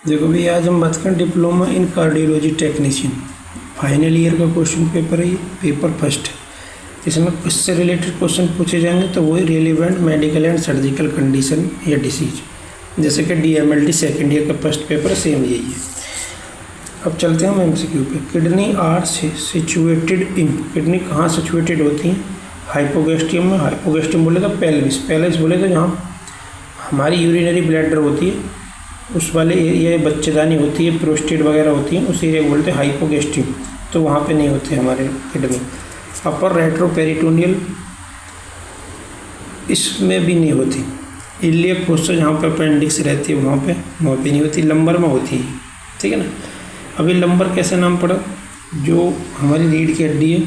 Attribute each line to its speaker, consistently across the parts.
Speaker 1: देखो भी आज हम बात करें diploma in cardiology technician, final year का क्वेश्चन पेपर है ये, पेपर फर्स्ट है। इसमें इससे रिलेटेड क्वेश्चन पूछे जाएंगे तो वही relevant medical and surgical condition या डिसीज, जैसे कि DMLT सेकेंड ईयर का फर्स्ट पेपर सेम यही है। अब चलते हैं हम MCQ पे। Kidney are situated in, kidney कहाँ सिचुएटेड होती हैं? हाइपोगैस्ट्रियम में। हाइपोगैस्ट्रियम बोले तो पेल्विस, पेल्विस बोले तो जहाँ हमारी यूरिनरी ब्लैडर होती है उस वाले एरिया, बच्चेदानी होती है, प्रोस्टेट वगैरह होती है, उस एरिया को बोलते हैं हाइपोगैस्ट्रियम, तो वहाँ पे नहीं होते हमारे किडनी। अपर रेट्रोपेरिटोनियल, इसमें भी नहीं होती। इलियक फोसा जहाँ पे अपेंडिक्स रहती है वहाँ पे नहीं होती। लंबर में होती है, ठीक है ना। अभी लंबर कैसे नाम पड़ा? जो हमारी रीढ़ की हड्डी है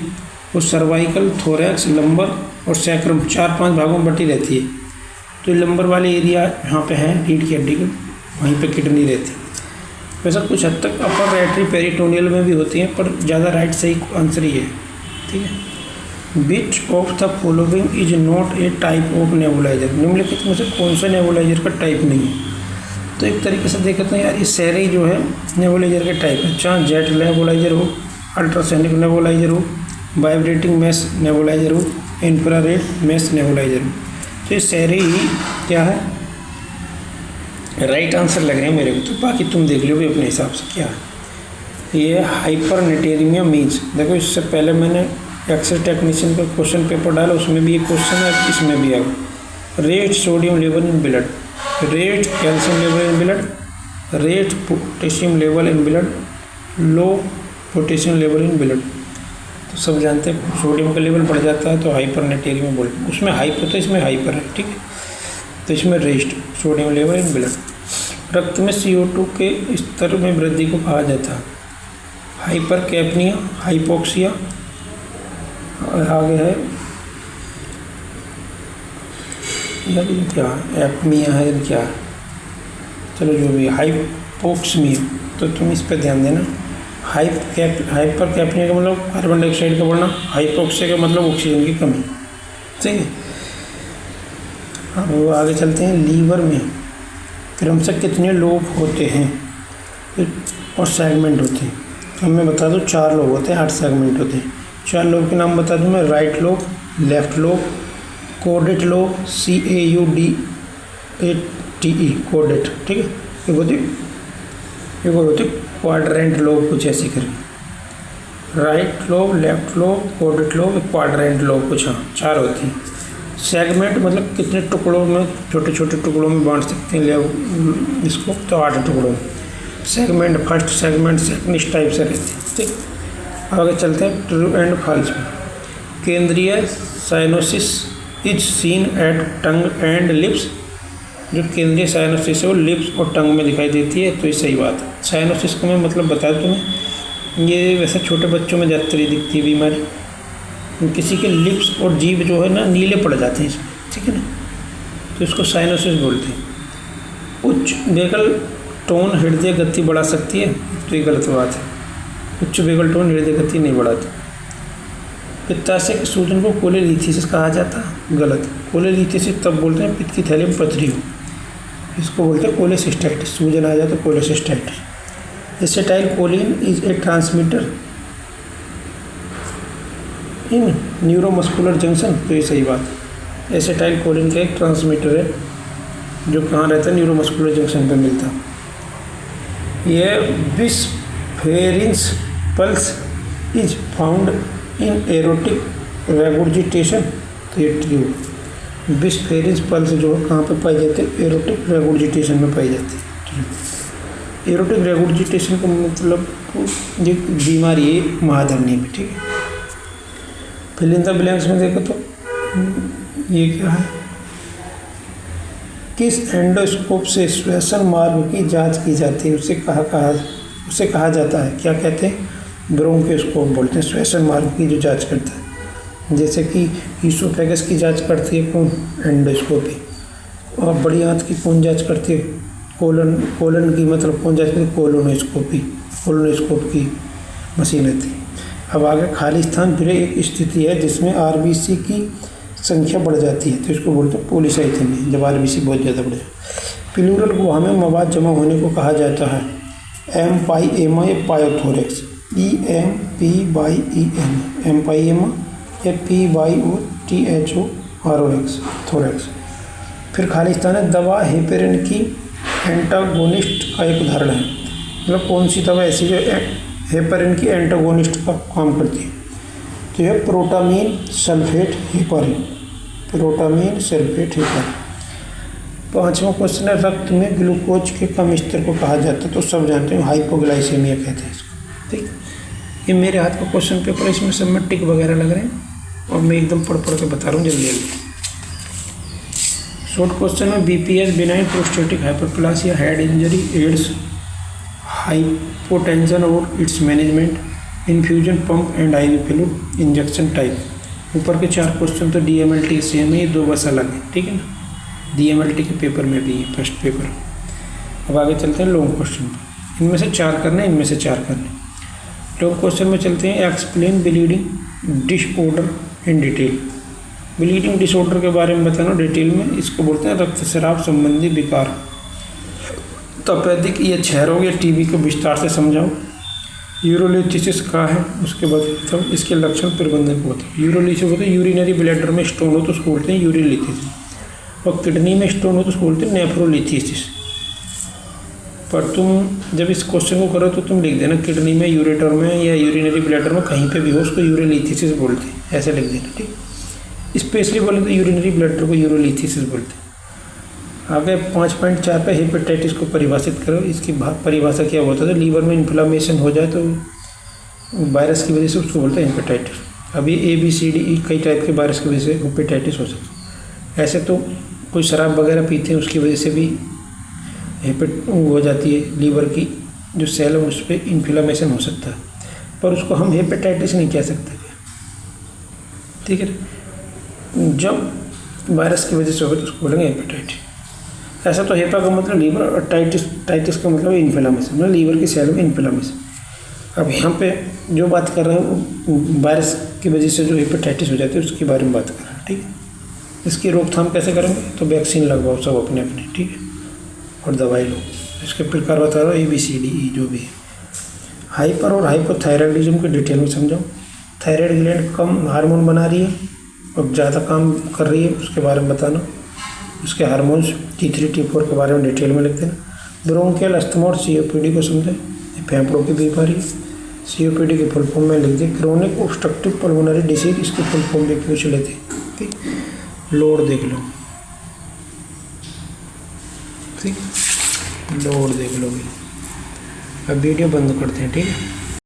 Speaker 1: वो सर्वाइकल, थोरैक्स, लंबर और सैक्रम 4-5 भागों में बटी रहती है। तो लंबर वाले एरिया यहाँ पे है रीढ़ की हड्डी का, वहीं पे किडनी रहती है। वैसा कुछ हद तक अपर रेट्री पेरिटोनियल में भी होती हैं, पर ज़्यादा राइट सही आंसर ही है, ठीक है। Which of the following is not a type of nebuliser, निम्नलिखित में से कौन सा नेबुलाइजर का टाइप नहीं है? तो एक तरीके से देखते हैं यार, ये सारे जो है नेबुलाइजर के टाइप है, चाहे जेट नेबुलाइजर हो, अल्ट्रासोनिक नेबुलाइजर हो, वाइब्रेटिंग मैश नेबुलाइजर हो, इंफ्रारेड मैश नेबुलाइजर हो। तो ये सारे ही क्या है, राइट आंसर लग रहे हैं मेरे को। तो बाकी तुम देख लो भी अपने हिसाब से क्या है। ये हाइपरनेटेरिमिया मीन्स, देखो इससे पहले मैंने एक्सेस टेक्नीशियन का क्वेश्चन पेपर डाला, उसमें भी ये क्वेश्चन है, इसमें भी आएगा। Rate sodium level in blood, rate calcium level in blood, rate potassium level in blood, low potassium level in blood. तो सब जानते हैं सोडियम का लेवल बढ़ जाता है तो हाइपरनेटेरिमिया बोलते हैं, उसमें हाइप होता है, इसमें हाइपर है, ठीक है। तो इसमें rest sodium level in blood. रक्त में CO2 के स्तर में वृद्धि को कहा जाता है हाइपरकैप्निया, हाइपोक्सिया, और आगे है यार ये क्या है, एपमिया है, क्या है, चलो जो भी हाइपोक्समिया। तो तुम इस पर ध्यान देना। हाइपरकैप्निया का मतलब कार्बन डाइऑक्साइड का बढ़ना, हाइपोक्सिया का मतलब ऑक्सीजन की कमी, ठीक है। अब आगे चलते हैं। लीवर में क्रमशः कितने लोब होते हैं और सेगमेंट होते हैं? तो मैं बता दूं 4 लोब होते हैं, 8 सेगमेंट होते हैं। 4 लोब के नाम बता दूं मैं, right lobe, left lobe, caudate lobe, CAUDATE, caudate, ठीक है। एक होती क्वाड्रेंट लोब, कुछ ऐसे करके, right lobe, left lobe, caudate lobe, quadrant lobe, कुछ हाँ 4 होती हैं। सेगमेंट मतलब कितने टुकड़ों में, छोटे छोटे टुकड़ों में बांट सकते हैं इसको, तो 8 टुकड़ों में सेगमेंट, फर्स्ट सेगमेंट, सेकंड, इस टाइप से रहते हैं, ठीक। आगे चलते हैं ट्रू एंड फॉल्स में। केंद्रीय cyanosis is seen at tongue and lips, जो केंद्रीय साइनोसिस है वो लिप्स और टंग में दिखाई देती है, तो ये सही बात है। साइनोसिस को मैं मतलब बता दूँ तुम्हें, ये वैसे छोटे बच्चों में ज़्यादातर दिखती है बीमारी, किसी के लिप्स और जीभ जो है ना नीले पड़ जाते हैं इसमें, ठीक है ना, तो इसको साइनोसिस बोलते हैं। उच्च बेगल टोन हृदय गति बढ़ा सकती है, तो ये गलत बात है। उच्च बेगल टोन हृदय गति नहीं बढ़ाती। पित्ताशय के सूजन को कोलेलिथिसिस कहा जाता है, गलत। कोलेलिथिसिस तब बोलते हैं पित्त की थैली में पथरी हो, इसको बोलते हैं कोलेसिस्टाइटिस, सूजन आ जाए तो cholecystitis. Acetyl choline is a transmitter in neuromuscular junction, तो ये सही बात है। एसिटाइल कोलिन का एक ट्रांसमीटर है जो कहाँ रहता है, न्यूरोमस्कुलर जंक्शन पे मिलता है। ये bisferiens pulse is found in aortic regurgitation, तो ये ट्रू। बिस्फेरिन्स पल्स जो कहाँ पे पाई जाती है, एरोटिक रेगुर्जिटेशन में पाई जाती है। एरोटिक रेगुर्जिटेशन का मतलब ये बीमारी है महाधमनी में, ठीक है। फिल इन द ब्लैंक्स में देखो तो ये क्या है, किस एंडोस्कोप से श्वसन मार्ग की जांच की जाती है, उसे कहा जाता है, क्या कहते हैं, ब्रोंकोस्कोप बोलते हैं। श्वसन मार्ग की जो जांच करता है, जैसे कि ईसोफेगस की जांच करती है कौन, एंडोस्कोपी। और बड़ी आंत की कौन जांच करती है, कोलन की मतलब कौन जांच करती है, कोलोनोस्कोप की मशीन रहती है। अब आगे खाली स्थान फिर एक स्थिति है जिसमें RBC की संख्या बढ़ जाती है, तो इसको बोलते हैं पॉलीसाइथेमिया, जब RBC बहुत ज़्यादा बढ़ जाए। प्लूरल गुहा में मवाद जमा होने को कहा जाता है एम्पाइएमा या पायोथोरेक्स, EMPYEN एम्पाइएमा या PYOTHOROX थोरेक्स। फिर खालिस्तान है दवा हेपेरिन की एंटागोनिस्ट का एक उदाहरण है, मतलब कौन सी दवा ऐसी जो हेपेरिन की एंटागोनिस्ट का काम करती है, तो यह protamine sulphate heparin, protamine sulphate heparin. 5वां क्वेश्चन है रक्त में ग्लूकोज के कम स्तर को कहा जाता है, तो सब जानते हैं हाइपोग्लाइसेमिया कहते हैं इसको। ठीक, ये मेरे हाथ का क्वेश्चन पेपर है, इसमें सब में टिक वगैरह लग रहे हैं और मैं एकदम पढ़ के बता रहा हूँ जल्दी जल्दी। शॉर्ट क्वेश्चन में BPH benign prostatic hyperplasia, head injury, AIDS, hypotension और its management, infusion pump and IV fluid, injection type. ऊपर के 4 क्वेश्चन तो DMLT सेम है, 2 बस अलग है, ठीक है ना। DMLT के पेपर में भी है, फर्स्ट पेपर। अब आगे चलते हैं लॉन्ग क्वेश्चन पर, इनमें से 4 करने, इनमें से 4 करने। लॉन्ग क्वेश्चन में चलते हैं explain bleeding disorder in detail. Bleeding disorder के बारे में बताना डिटेल में, इसको बोलते हैं रक्तस्राव संबंधी विकार। तपेदिक या क्षय रोग या TB को विस्तार से समझाओ। यूरोलिथिसिस का है, उसके बाद मतलब इसके लक्षण प्रबंधन को बताओ। यूरोलिथिसिस होता है यूरिनरी ब्लैडर में स्टोन हो तो उसको बोलते हैं यूरोलिथिसिस, और किडनी में स्टोन हो तो उसको बोलते हैं नेफ्रोलिथिसिस। पर तुम जब इस क्वेश्चन को करो तो तुम लिख देना किडनी में, यूरेटर में या यूरिनरी ब्लैडर में कहीं पे भी हो उसको यूरोलिथिसिस बोलते हैं, ऐसे लिख देना। ठीक, स्पेशली बोले तो यूरिनरी ब्लैडर को यूरोलिथिसिस बोलते हैं। आगे 5.4 पे हेपेटाइटिस को परिभाषित करो। इसकी परिभाषा क्या होता है, लीवर में इन्फ्लामेशन हो जाए तो वायरस की वजह से उसको बोलते हैं हेपेटाइटिस। अभी ABCDE कई टाइप के वायरस की वजह से हेपेटाइटिस हो सकता है। ऐसे तो कोई शराब वगैरह पीते हैं उसकी वजह से भी हो जाती है, लीवर की जो सेल है उस पर इन्फ्लामेशन हो सकता है, पर उसको हम हेपेटाइटिस नहीं कह सकते। ठीक है, जब वायरस की वजह से होगा तो उसको बोलेंगे हेपेटाइटिस। ऐसा तो हेपा का मतलब लीवर और टाइटिस का मतलब इन्फ्लामेशन, मतलब लीवर की सेल में इन्फ्लामेशन। अब यहाँ पे जो बात कर रहे हैं वायरस की वजह से जो हेपेटाइटिस हो जाती है उसके बारे में बात कर रहे हैं। ठीक है, इसकी रोकथाम कैसे करेंगे, तो वैक्सीन लगवाओ सब अपने अपने, ठीक है, और दवाई लो। इसके प्रकार बता रहा हूँ ABCDE जो भी है। हाइपर और हाइपोथायराइडिज्म को डिटेल में समझाओ। थायराइड ग्लैंड कम हार्मोन बना रही है और ज़्यादा काम कर रही है, उसके बारे में बताना। उसके हार्मोन्स T3 T4 के बारे में डिटेल में लिख देना। ब्रोंकियल अस्थमा और COPD को समझें, फेफड़ों की बीमारी। COPD की फुल फॉर्म में लिख दें क्रोनिक ऑब्स्ट्रक्टिव पल्मोनरी डिसीज, इसकी फुल फॉर्म भी पूछ लेते। ठीक, लोड देख लो, ठीक, लोड देख लोगे। अब वीडियो बंद करते हैं, ठीक है।